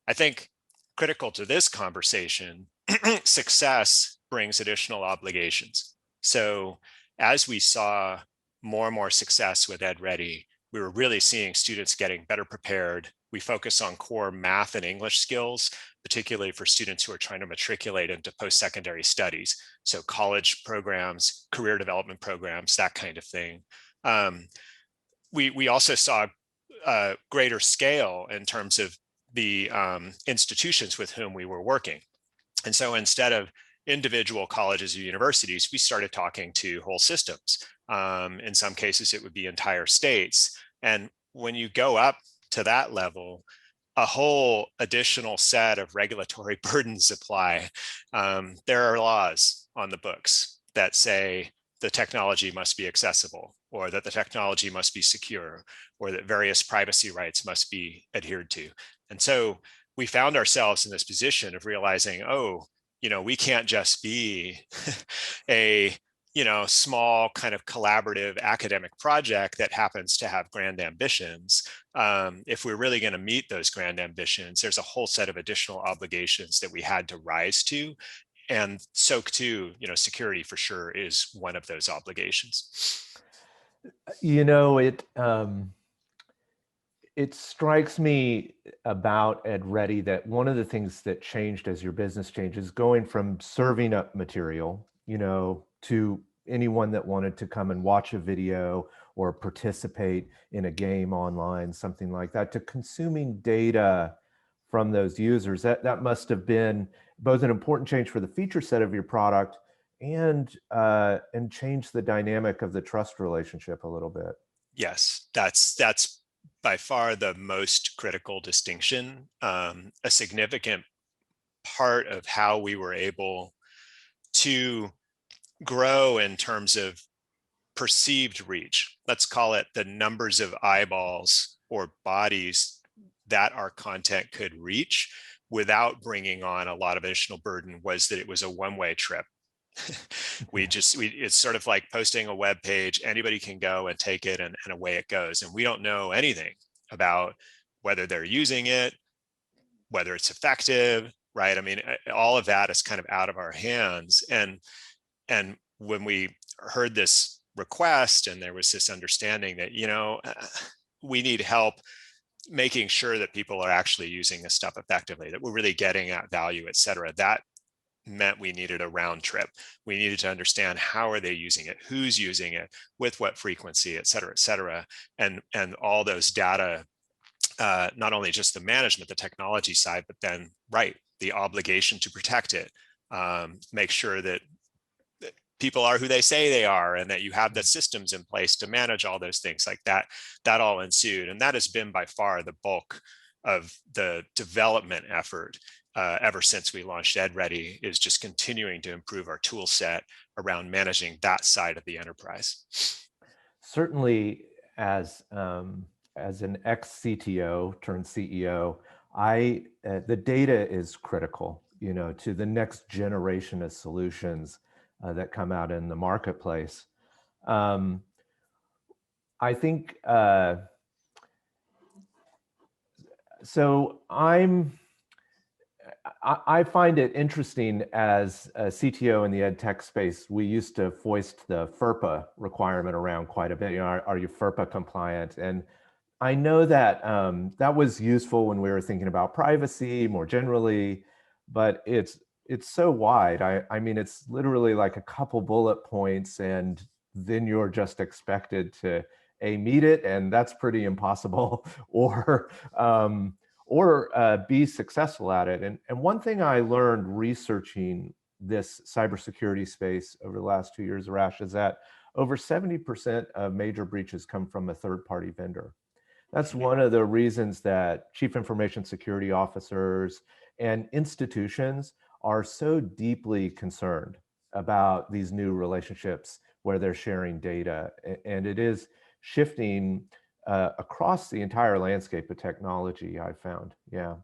I think critical to this conversation, success brings additional obligations. So as we saw more and more success with EdReady, we were really seeing students getting better prepared. We focus on core math and English skills, particularly for students who are trying to matriculate into post-secondary studies. So college programs, career development programs, that kind of thing. We also saw greater scale in terms of the institutions with whom we were working. And so instead of individual colleges or universities, we started talking to whole systems. In some cases, it would be entire states. And when you go up to that level, a whole additional set of regulatory burdens apply. There are laws on the books that say the technology must be accessible, or that the technology must be secure, or that various privacy rights must be adhered to. And so we found ourselves in this position of realizing, oh, we can't just be a small kind of collaborative academic project that happens to have grand ambitions. If we're really going to meet those grand ambitions, there's a whole set of additional obligations that we had to rise to. And SOC 2, security for sure is one of those obligations. It strikes me about EdReady that one of the things that changed as your business changes, going from serving up material, to anyone that wanted to come and watch a video or participate in a game online, something like that, to consuming data from those users. That must have been both an important change for the feature set of your product and change the dynamic of the trust relationship a little bit. Yes, that's by far the most critical distinction. A significant part of how we were able to grow in terms of perceived reach, let's call it the numbers of eyeballs or bodies that our content could reach without bringing on a lot of additional burden, was that it was a one-way trip. It's sort of like posting a web page. Anybody can go and take it, and away it goes. And we don't know anything about whether they're using it, whether it's effective, right? I mean, all of that is kind of out of our hands. And when we heard this request, and there was this understanding that, we need help making sure that people are actually using this stuff effectively, that we're really getting at value, et cetera, that meant we needed a round trip. We needed to understand how are they using it, who's using it, with what frequency, et cetera, and all those data, not only just the management, the technology side, but then, the obligation to protect it, make sure that people are who they say they are, and that you have the systems in place to manage all those things like that. That all ensued. And that has been by far the bulk of the development effort ever since we launched EdReady, is just continuing to improve our tool set around managing that side of the enterprise. Certainly, as an ex-CTO turned CEO, the data is critical, to the next generation of solutions that come out in the marketplace. I think so. I find it interesting, as a CTO in the EdTech space, we used to foist the FERPA requirement around quite a bit. Are you FERPA compliant? And I know that that was useful when we were thinking about privacy more generally, but it's so wide. I mean, it's literally like a couple bullet points, and then you're just expected to meet it, and that's pretty impossible, or be successful at it. And one thing I learned researching this cybersecurity space over the last 2 years, Ahrash, is that over 70% of major breaches come from a third-party vendor. That's one of the reasons that chief information security officers and institutions are so deeply concerned about these new relationships where they're sharing data. And it is shifting across the entire landscape of technology, I found. Yeah.